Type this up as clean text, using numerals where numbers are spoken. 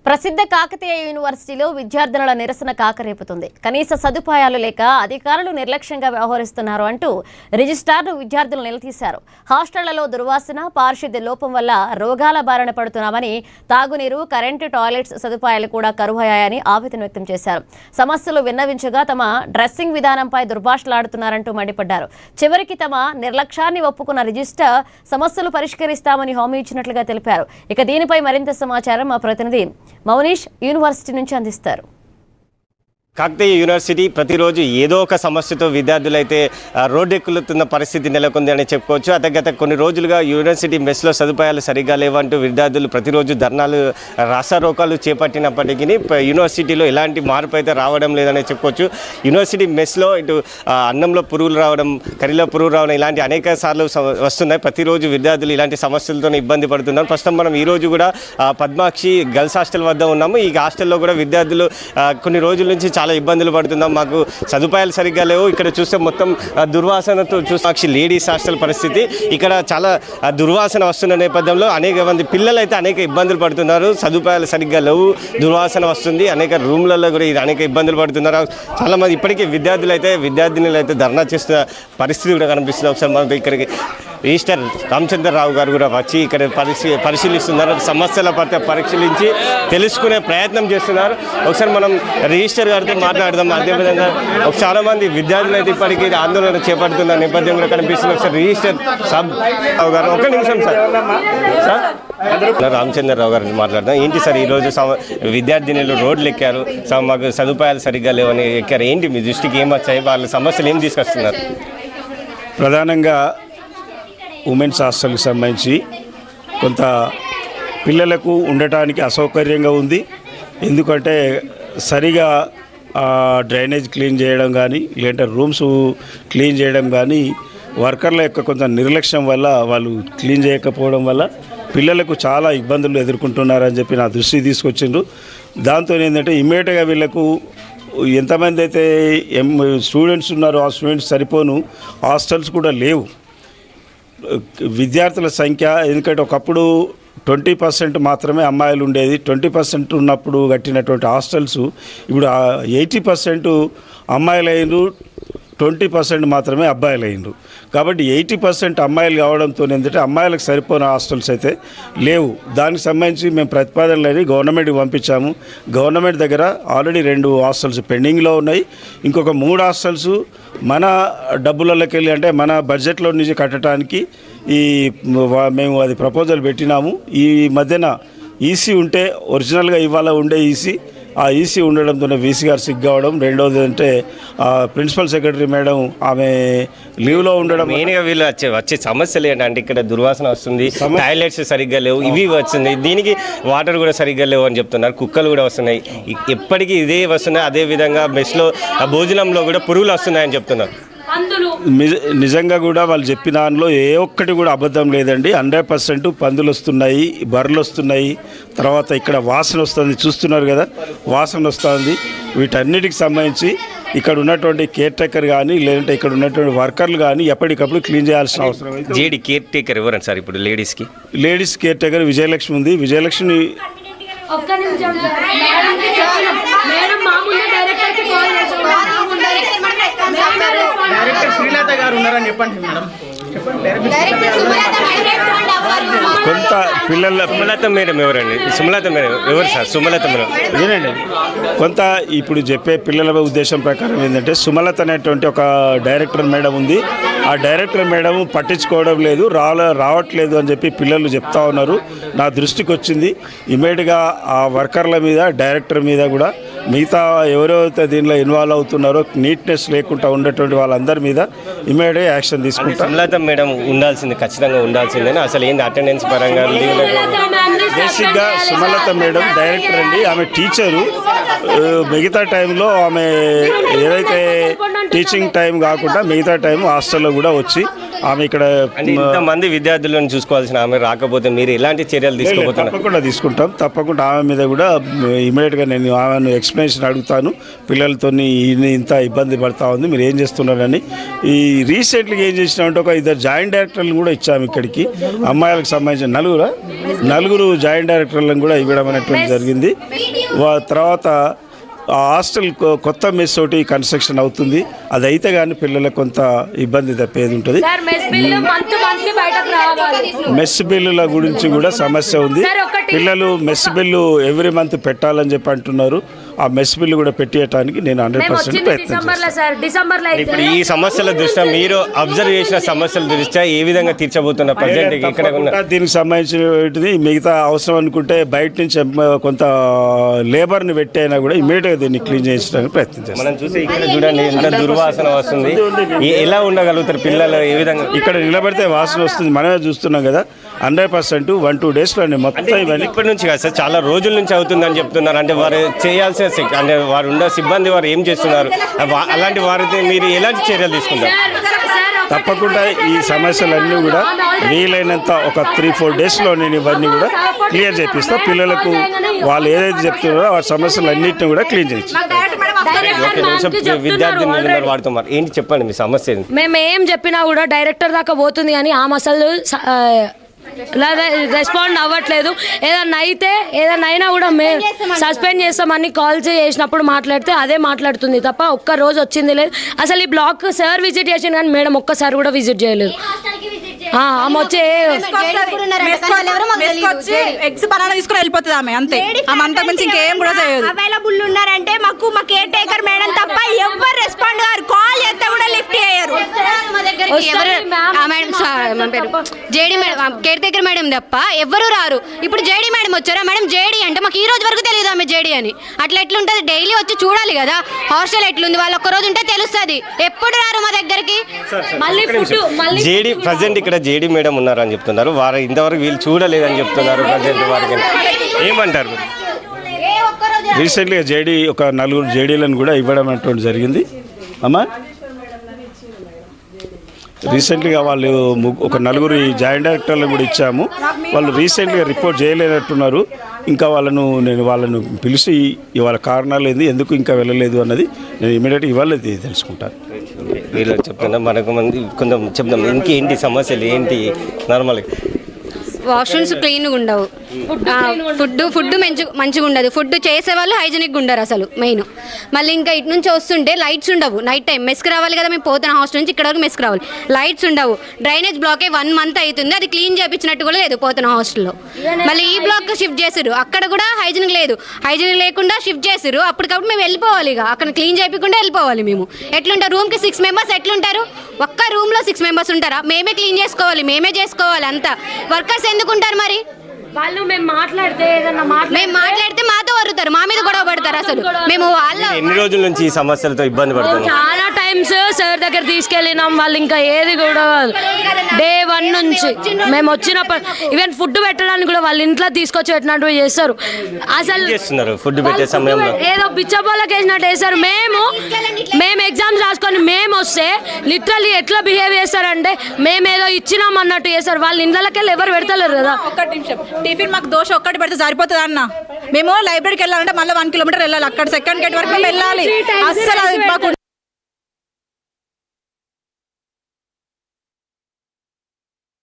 ప్రసిద్ధ కాకతీయ యూనివర్సిటీలో విద్యార్థుల నిరసన కాకరేపుతుంది. కనీస సదుపాయాలు లేక అధికారులు నిర్లక్ష్యంగా వ్యవహరిస్తున్నారు అంటూ రిజిస్ట్రార్ను విద్యార్థులు నిలదీశారు. హాస్టళ్లలో దుర్వాసన, పారిశుద్ధ్య లోపం వల్ల రోగాల బారిన పడుతున్నామని, తాగునీరు, కరెంటు, టాయిలెట్స్ సదుపాయాలు కూడా కరువయ్యాయని ఆవేదన వ్యక్తం చేశారు. సమస్యలు విన్నవించగా తమ డ్రెస్సింగ్ విధానంపై దుర్భాషలాడుతున్నారంటూ మండిపడ్డారు. చివరికి తమ నిర్లక్ష్యాన్ని ఒప్పుకున్న రిజిస్ట్రార్ సమస్యలు పరిష్కరిస్తామని హామీ ఇచ్చినట్లుగా తెలిపారు. ఇక దీనిపై మరింత సమాచారం మా ప్రతినిధి మౌనీష్ యూనివర్సిటీ నుంచి అందిస్తారు. కాకతీయ యూనివర్సిటీ ప్రతిరోజు ఏదో ఒక సమస్యతో విద్యార్థులైతే రోడ్డెక్కుతున్న పరిస్థితి నెలకొంది అని చెప్పుకోవచ్చు. గత కొన్ని రోజులుగా యూనివర్సిటీ మెస్లో సదుపాయాలు సరిగ్గా లేవంటూ విద్యార్థులు ప్రతిరోజు ధర్నాలు, రాస్తారోకాలు చేపట్టినప్పటికీ యూనివర్సిటీలో ఎలాంటి మార్పు అయితే రావడం లేదని చెప్పుకోవచ్చు. యూనివర్సిటీ మెస్లో ఇటు అన్నంలో పురుగులు రావడం, కర్రీలో పురుగులు రావడం ఇలాంటి అనేక సార్లు వస్తున్నాయి. ప్రతిరోజు విద్యార్థులు ఇలాంటి సమస్యలతో ఇబ్బంది పడుతున్నారు. ప్రస్తుతం మనం ఈరోజు కూడా పద్మాక్షి గర్ల్స్ హాస్టల్ వద్ద ఉన్నాము. ఈ హాస్టల్లో కూడా విద్యార్థులు కొన్ని రోజుల నుంచి చాలా ఇబ్బందులు పడుతున్నాం, మాకు సదుపాయాలు సరిగ్గా లేవు, ఇక్కడ చూస్తే మొత్తం దుర్వాసనతో చూస్తే లేడీస్ హాస్టల్ పరిస్థితి ఇక్కడ చాలా దుర్వాసన వస్తున్న నేపథ్యంలో అనేక మంది పిల్లలు అయితే అనేక ఇబ్బందులు పడుతున్నారు. సదుపాయాలు సరిగ్గా లేవు, దుర్వాసన వస్తుంది, అనేక రూమ్లలో కూడా అనేక ఇబ్బందులు పడుతున్నారు. చాలామంది ఇప్పటికీ విద్యార్థినులు అయితే ధర్నా చేస్తున్న పరిస్థితి కూడా కనిపిస్తుంది. ఒకసారి మనం ఇక్కడికి రిజిస్టర్ రామచంద్రరావు గారు కూడా వచ్చి ఇక్కడ పరిశీలిస్తున్నారు. సమస్యల పట్ల పరిశీలించి తెలుసుకునే ప్రయత్నం చేస్తున్నారు. ఒకసారి మనం రిజిస్టర్ గారితో మాట్లాడదాం. అదేవిధంగా చాలా మంది విద్యార్థులు అయితే ఇప్పటికీ ఆందోళన చేపడుతున్న నేపథ్యం కూడా కనిపిస్తుంది. ఒకసారి రిజిస్టర్ రావు గారు, ఒక్క నిమిషం సార్. రామచంద్రరావు గారిని మాట్లాడదాం. ఏంటి సార్ ఈరోజు విద్యార్థినులు రోడ్లు ఎక్కారు, మాకు సదుపాయాలు సరిగ్గా లేవని ఎక్కారు, ఏంటి మీ దృష్టికి ఏం వచ్చాయి, వాళ్ళ సమస్యలు ఏం తీసుకొస్తున్నారు? ప్రధానంగా ఉమెన్స్ హాస్టల్కి సంబంధించి కొంత పిల్లలకు ఉండటానికి అసౌకర్యంగా ఉంది. ఎందుకంటే సరిగా డ్రైనేజ్ క్లీన్ చేయడం కానీ, లేదంటే రూమ్స్ క్లీన్ చేయడం కానీ, వర్కర్ల యొక్క కొంత నిర్లక్ష్యం వల్ల, వాళ్ళు క్లీన్ చేయకపోవడం వల్ల పిల్లలకు చాలా ఇబ్బందులు ఎదుర్కొంటున్నారని చెప్పి నా దృష్టికి తీసుకొచ్చిండ్రు. దాంతో ఏంటంటే ఇమ్మీడియట్గా వీళ్ళకు ఎంతమంది అయితే స్టూడెంట్స్ ఉన్నారో ఆ స్టూడెంట్స్ సరిపోను హాస్టల్స్ కూడా లేవు. విద్యార్థుల సంఖ్య, ఎందుకంటే ఒకప్పుడు 20% మాత్రమే అమ్మాయిలు ఉండేది. 20% ఉన్నప్పుడు కట్టినటువంటి హాస్టల్స్ ఇప్పుడు 80% అమ్మాయిలు అయినరు, 20% మాత్రమే అబ్బాయిలు అయినరు. కాబట్టి 80% అమ్మాయిలు కావడంతో ఏంటంటే అమ్మాయిలకు సరిపోయిన హాస్టల్స్ అయితే లేవు. దానికి సంబంధించి మేము ప్రతిపాదనలని గవర్నమెంట్కి పంపించాము. గవర్నమెంట్ దగ్గర ఆల్రెడీ 2 హాస్టల్స్ పెండింగ్లో ఉన్నాయి. ఇంకొక 3 హాస్టల్స్ మన డబ్బులలోకి వెళ్ళి, అంటే మన బడ్జెట్లో నుంచి కట్టడానికి మేము అది ప్రపోజల్ పెట్టినాము. ఈ మధ్యన ఈసీ ఉంటే ఒరిజినల్గా ఇవాళ ఉండే ఈసీ, ఆ ఈసీ ఉండడంతో వీసీ గారు సిక్ కావడం, రెండవది అంటే ప్రిన్సిపల్ సెక్రటరీ మేడం ఆమె లీవ్లో ఉండడం. మెయిన్గా వీళ్ళు వచ్చే సమస్యలు ఏంటంటే ఇక్కడ దుర్వాసన వస్తుంది, టాయిలెట్స్ సరిగ్గా లేవు, ఇవి వచ్చింది, దీనికి వాటర్ కూడా సరిగ్గా లేవు అని చెప్తున్నారు. కుక్కలు కూడా వస్తున్నాయి, ఎప్పటికీ ఇదే వస్తున్నాయి. అదేవిధంగా మెస్లో భోజనంలో కూడా పురుగులు వస్తున్నాయని చెప్తున్నారు. నిజంగా కూడా వాళ్ళు చెప్పిన దానిలో ఏ ఒక్కటి కూడా అబద్ధం లేదండి. 100% పందులు వస్తున్నాయి, బర్రెలు వస్తున్నాయి, తర్వాత ఇక్కడ వాసన వస్తుంది, చూస్తున్నారు కదా వాసన వస్తుంది. వీటన్నిటికి సంబంధించి ఇక్కడ ఉన్నటువంటి కేర్ టేకర్ కానీ, లేదంటే ఇక్కడ ఉన్నటువంటి వర్కర్లు కానీ ఎప్పటికప్పుడు క్లీన్ చేయాల్సిన అవసరం. జేడీ కేర్ టేకర్ ఎవరండి సార్? ఇప్పుడు లేడీస్ కేర్ టేకర్ విజయలక్ష్మి ఉంది. విజయలక్ష్మి శ్రీలత గారు ఉన్నారని చెప్పండి మేడం. కొంత పిల్లల సుమలత మేడం ఎవరండి? సుమలత మేడం ఎవరు సార్? సుమలత మేడం ఇదేనండి. కొంత ఇప్పుడు చెప్పే పిల్లల ఉద్దేశం ప్రకారం ఏంటంటే సుమలత అనేటువంటి ఒక డైరెక్టర్ మేడం ఉంది. ఆ డైరెక్టర్ మేడం పట్టించుకోవడం లేదు, రావట్లేదు అని చెప్పి పిల్లలు చెప్తా ఉన్నారు. నా దృష్టికి వచ్చింది. ఇమీడియట్గా ఆ వర్కర్ల మీద, డైరెక్టర్ మీద కూడా, మిగతా ఎవరైతే దీనిలో ఇన్వాల్వ్ అవుతున్నారో నీట్నెస్ లేకుండా ఉన్నటువంటి వాళ్ళందరి మీద ఇమీడియట్గా యాక్షన్ తీసుకుంటాం. సుమలత మేడం ఉండాల్సింది, ఖచ్చితంగా ఉండాల్సిందని. అసలు ఏంది అటెండెన్స్ పరంగా? బేసిక్గా సుమలత మేడం డైరెక్టర్ అండి, ఆమె టీచరు. మిగతా టైంలో ఆమె ఏదైతే టీచింగ్ టైం కాకుండా మిగతా టైం హాస్టల్లో కూడా వచ్చి ఆమె ఇక్కడ ఇంతమంది విద్యార్థులను చూసుకోవాల్సిన ఆమె రాకపోతే మీరు ఎలాంటి చర్యలు తీసుకోబోతున్నారు? తప్పకుండా తీసుకుంటాం. తప్పకుండా ఆమె మీద కూడా ఇమీడియట్గా నేను ఆమెను ఎక్స్పెక్ట్ ఎక్స్ప్లెనేషన్ అడుగుతాను పిల్లలతో ఇంత ఇబ్బంది పడతా ఉంది మీరు ఏం చేస్తున్నారని. ఈ రీసెంట్గా ఏం చేసినామంటే ఒక ఇద్దరు జాయింట్ డైరెక్టర్లను కూడా ఇచ్చాము ఇక్కడికి, అమ్మాయిలకు సంబంధించిన నలుగురు జాయింట్ డైరెక్టర్లను కూడా ఇవ్వడం అనేటువంటి జరిగింది. తర్వాత ఆ హాస్టల్ కొత్త మెస్ ఒకటి కన్స్ట్రక్షన్ అవుతుంది, అది అయితే కానీ పిల్లలకు కొంత ఇబ్బంది తప్పేది ఉంటుంది. మెస్ బిల్లుల గురించి కూడా సమస్య ఉంది. పిల్లలు మెస్ బిల్లు ఎవ్రీ మంత్ పెట్టాలని చెప్పి అంటున్నారు. ఆ మెస్ బిల్లు కూడా పెట్టేయడానికి నేను 100% ప్రయత్నం చేస్తాను. ఇప్పుడు ఈ సమస్యల దృష్ట్యా మీరు అబ్జర్వ్ చేసిన సమస్యల దృష్ట్యా ఏ విధంగా తీర్చబోతున్న ప్రజెంట్ ఇక్కడ దీనికి సంబంధించినది మిగతా అవసరం అనుకుంటే బయట నుంచి కొంత లేబర్ని పెట్టి అయినా కూడా ఇమీడియట్గా దీన్ని క్లీన్ చేయించడానికి ప్రయత్నం చేస్తాం. మనం చూసి ఇక్కడ చూడండి ఎంత దుర్వాసన వస్తుంది. ఎలా ఉండగలుగుతారు పిల్లలు? ఏ విధంగా ఇక్కడ నిలబడితే వాసన వస్తుంది, మనమే చూస్తున్నాం కదా. 100% 1-2 డేస్లో మొత్తం ఇవన్నీ ఇప్పటి నుంచి కాదు సార్, చాలా రోజుల నుంచి అవుతుందని చెప్తున్నారు. అంటే వారు చేయాల్సిన అంటే వారు ఉన్న సిబ్బంది వారు ఏం చేస్తున్నారు, అలాంటి వారితో మీరు ఎలాంటి చర్యలు తీసుకుంటారు? తప్పకుండా ఈ సమస్యలన్నీ కూడా వీలైనంత ఒక 3-4 డేస్లో నేను ఇవన్నీ కూడా క్లియర్ చేపిస్తా. పిల్లలకు వాళ్ళు ఏదైతే చెప్తున్నారో ఆ సమస్యలన్నింటినీ కూడా క్లీన్ చేయొచ్చు. విద్యార్థులు వాడుతూ ఏంటి చెప్పండి మీ సమస్య? మేము ఏం చెప్పినా కూడా డైరెక్టర్ దాకా పోతుంది కానీ ఆమె అసలు రెస్పాండ్ అవ్వట్లేదు. ఏదన్నా అయినా కూడా మేము సస్పెండ్ చేస్తామని కాల్ చేసినప్పుడు మాట్లాడితే అదే మాట్లాడుతుంది తప్ప ఒక్క రోజు వచ్చింది లేదు. అసలు ఈ బ్లాక్ సార్ విజిట్ చేసిన కానీ మేడం ఒక్కసారి కూడా విజిట్ చేయలేదు. ఆమె వచ్చి ఎగ్స్ బనానా తీసుకుని వెళ్ళిపోతుంది ఆమె, అంతే. ఆమె అంతకు మించి ఇంకేం కూడా చేయదు. అవైలబుల్ ఉన్నారంటే మాకు మా కేర్ టేకర్ మేడం తప్ప ఎవరు రెస్పాండ్ గారు, కాల్ చేస్తే కూడా లిఫ్ట్ చేయరు. JD madam, care taker madam తప్ప ఎవరు రారు. ఇప్పుడు జేడీ మేడం వచ్చారా? మేడం జేడీ అంటే మాకు ఈ రోజు వరకు తెలియదు ఆమె జేడీ అని. అట్లా ఎట్లుంటుంది? డైలీ వచ్చి చూడాలి కదా హాస్టల్ ఎట్లుంది. వాళ్ళు ఒక్క రోజు ఉంటే తెలుస్తుంది. ఎప్పుడు రారు మా దగ్గరికి. జేడీ ప్రజెంట్ ఇక్కడ జేడీ మేడం ఉన్నారని చెప్తున్నారు. వారు ఇంతవరకు వీళ్ళు చూడలేదని చెప్తున్నారు. ప్రజెంట్ వారికి ఏమంటారు? రీసెంట్గా ఒక 4 జేడీలను కూడా ఇవ్వడం అటువంటి జరిగింది అమ్మా. రీసెంట్గా వాళ్ళు ఒక 4 జాయింట్ డైరెక్టర్లను కూడా ఇచ్చాము. వాళ్ళు రీసెంట్గా రిపోర్ట్ చేయలేనట్టున్నారు. ఇంకా వాళ్ళను పిలిచి ఇవాళ కారణాలు ఏంది, ఎందుకు ఇంకా వెళ్ళలేదు అన్నది నేను ఇమీడియట్గా ఇవాళ తెలుసుకుంటాను. వీళ్ళు చెప్తున్నా మనకు మంది కొంచెం చెప్తాం. ఇంకేంటి సమస్యలు ఏంటి? నార్మల్గా వాష్రూమ్స్ క్లీన్గా ఉండవు, ఫుడ్ మంచిగా ఉండదు, ఫుడ్ చేసేవాళ్ళు హైజీనిక్గా ఉండరు అసలు మెయిన్. మళ్ళీ ఇంకా ఇటు నుంచి వస్తుంటే లైట్స్ ఉండవు. నైట్ టైం మెస్కి రావాలి కదా, మేము పోతున్న హాస్టల్ నుంచి ఇక్కడ వరకు మెస్కి రావాలి, లైట్స్ ఉండవు. డ్రైనేజ్ బ్లాకే 1 మంత్ అవుతుంది, అది క్లీన్ చేయించినట్టు కూడా లేదు పోతున్న హాస్టల్లో. మళ్ళీ ఈ బ్లాక్ షిఫ్ట్ చేసారు, అక్కడ కూడా హైజీనిక్ లేదు. హైజీనిక్ లేకుండా షిఫ్ట్ చేసారు. అప్పటికప్పుడు మేము వెళ్ళిపోవాలి, ఇక అక్కడ క్లీన్ చేయకుండా వెళ్ళిపోవాలి. మేము ఎట్లుంటారు? రూమ్కి 6 మెంబర్స్ ఎట్లుంటారు? ఒక్క రూమ్లో 6 మెంబర్స్ ఉంటారా? మేమే క్లీన్ చేసుకోవాలి, మేమే చేసుకోవాలి అంతా. వర్కర్స్ ఎందుకుంటారు మరి? వాళ్ళు మేము మాట్లాడితే మాతో వరుతారు, మా మీద గొడవ పడతారు. అసలు మేము ఎన్ని రోజుల నుంచి ఈ సమస్యలతో ఇబ్బంది పడుతున్నాం? చాలా టైమ్స్ సార్ దగ్గర తీసుకెళ్ళినాం. వాళ్ళు ఇంకా ఏది కూడా డే 1 నుంచి మేము వచ్చినప్పుడు ఈవెన్ ఫుడ్ పెట్టడానికి కూడా వాళ్ళ ఇంట్లో తీసుకొచ్చి పెట్టినట్టు చేస్తారు. అసలు చేస్తున్నారు ఫుడ్ పెట్టే సమయంలో ఏదో బిచ్చబోళ్ళకి వేసినట్టు వేస్తారు. మేము ఎగ్జామ్స్ రాసుకొని మేము వస్తే లిటరల్లీ ఎట్లా బిహేవ్ చేస్తారంటే మేమేదో ఇచ్చినాం అన్నట్టు చేస్తారు. వాళ్ళ ఇంట్లోకి వెళ్ళి ఎవరు పెడతలేరు కదా. ఒక్క నిమిషం, టిఫిన్ మాకు దోశ ఒక్కటి పెడితే సరిపోతుంది అన్న. మేము లైబ్రరీకి వెళ్ళాలంటే మళ్ళీ 1 కిలోమీటర్ వెళ్ళాలి. అక్కడ సెకండ్ గేట్ వరకు మేము వెళ్ళాలి. అస్సలు మాకు